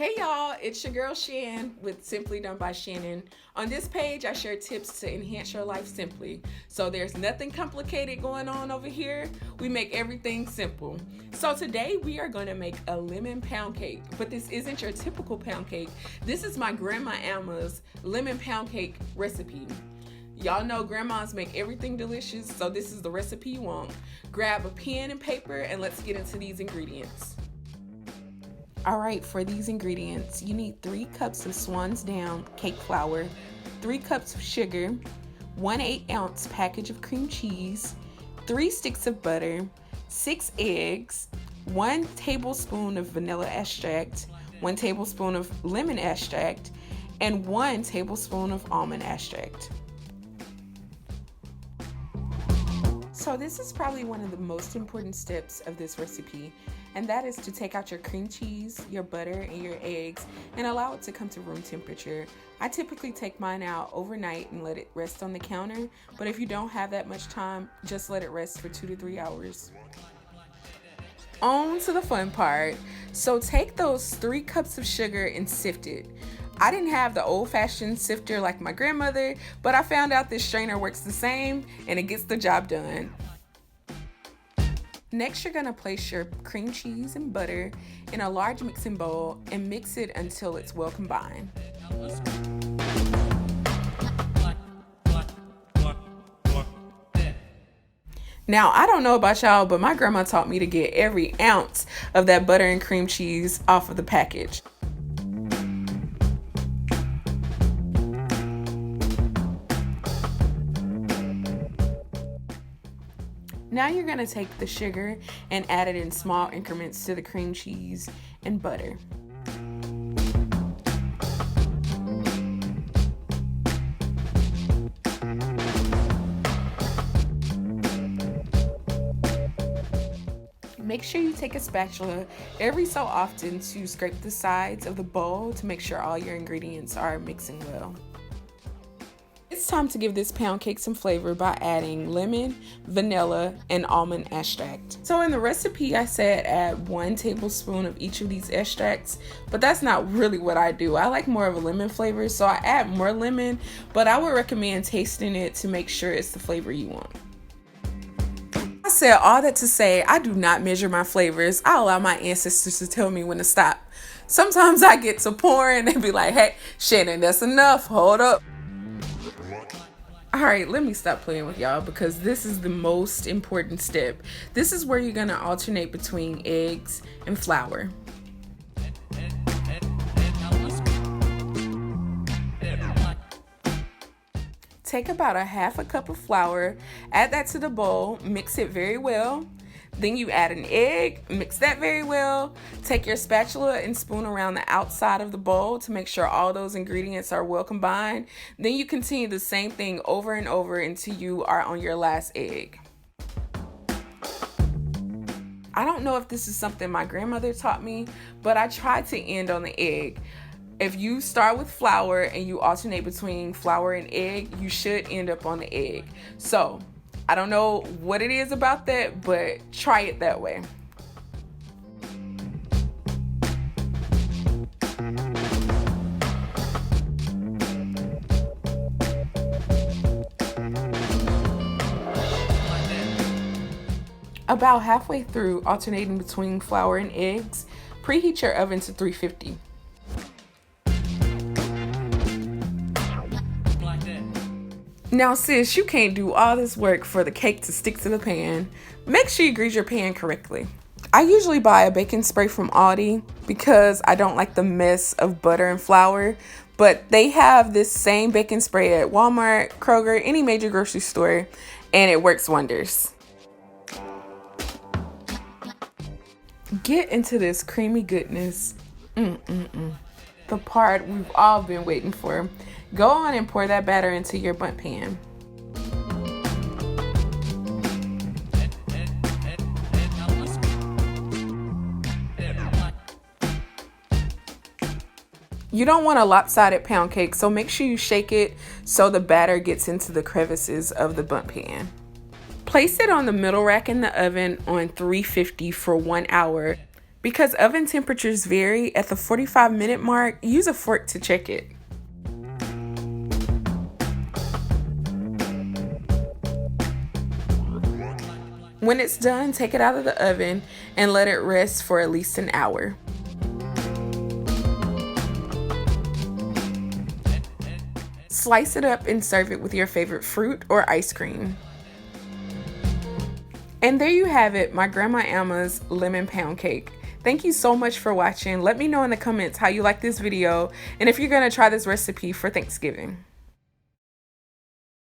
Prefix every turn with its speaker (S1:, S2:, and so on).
S1: Hey y'all, it's your girl Shan with Simply Done by Shannon. On this page, I share tips to enhance your life simply. So there's nothing complicated going on over here. We make everything simple. So today we are going to make a lemon pound cake, but this isn't your typical pound cake. This is my grandma Alma's lemon pound cake recipe. Y'all know grandmas make everything delicious, so this is the recipe you want. Grab a pen and paper and let's get into these ingredients. Alright, for these ingredients, you need 3 cups of Swan's Down cake flour, 3 cups of sugar, 1 8-ounce package of cream cheese, 3 sticks of butter, 6 eggs, 1 tablespoon of vanilla extract, 1 tablespoon of lemon extract, and 1 tablespoon of almond extract. So this is probably one of the most important steps of this recipe, and that is to take out your cream cheese, your butter, and your eggs and allow it to come to room temperature. I typically take mine out overnight and let it rest on the counter, but if you don't have that much time, just let it rest for 2 to 3 hours. On to the fun part. So take those 3 cups of sugar and sift it. I didn't have the old-fashioned sifter like my grandmother, but I found out this strainer works the same and it gets the job done. Next, you're going to place your cream cheese and butter in a large mixing bowl and mix it until it's well combined. Now, I don't know about y'all, but my grandma taught me to get every ounce of that butter and cream cheese off of the package. Now you're going to take the sugar and add it in small increments to the cream cheese and butter. Make sure you take a spatula every so often to scrape the sides of the bowl to make sure all your ingredients are mixing well. It's time to give this pound cake some flavor by adding lemon, vanilla, and almond extract. So in the recipe, I said add 1 tablespoon of each of these extracts, but that's not really what I do. I like more of a lemon flavor, so I add more lemon, but I would recommend tasting it to make sure it's the flavor you want. I said all that to say I do not measure my flavors. I allow my ancestors to tell me when to stop. Sometimes I get to pouring and be like, hey, Shannon, that's enough, hold up. Alright, let me stop playing with y'all because this is the most important step. This is where you're going to alternate between eggs and flour. Take about a half a cup of flour, add that to the bowl, mix it very well. Then you add an egg, mix that very well. Take your spatula and spoon around the outside of the bowl to make sure all those ingredients are well combined. Then you continue the same thing over and over until you are on your last egg. I don't know if this is something my grandmother taught me, but I try to end on the egg. If you start with flour and you alternate between flour and egg, you should end up on the egg. So I don't know what it is about that, but try it that way. About halfway through alternating between flour and eggs, preheat your oven to 350. Now sis, you can't do all this work for the cake to stick to the pan. Make sure you grease your pan correctly. I usually buy a baking spray from Aldi because I don't like the mess of butter and flour, but they have this same baking spray at Walmart, Kroger, any major grocery store, and it works wonders. Get into this creamy goodness. The part we've all been waiting for. Go on and pour that batter into your bundt pan. You don't want a lopsided pound cake, so make sure you shake it so the batter gets into the crevices of the bundt pan. Place it on the middle rack in the oven on 350 for 1 hour. Because oven temperatures vary, at the 45-minute mark, use a fork to check it. When it's done, take it out of the oven and let it rest for at least an hour. Slice it up and serve it with your favorite fruit or ice cream. And there you have it, my Grandma Alma's lemon pound cake. Thank you so much for watching. Let me know in the comments how you like this video and if you're gonna try this recipe for Thanksgiving.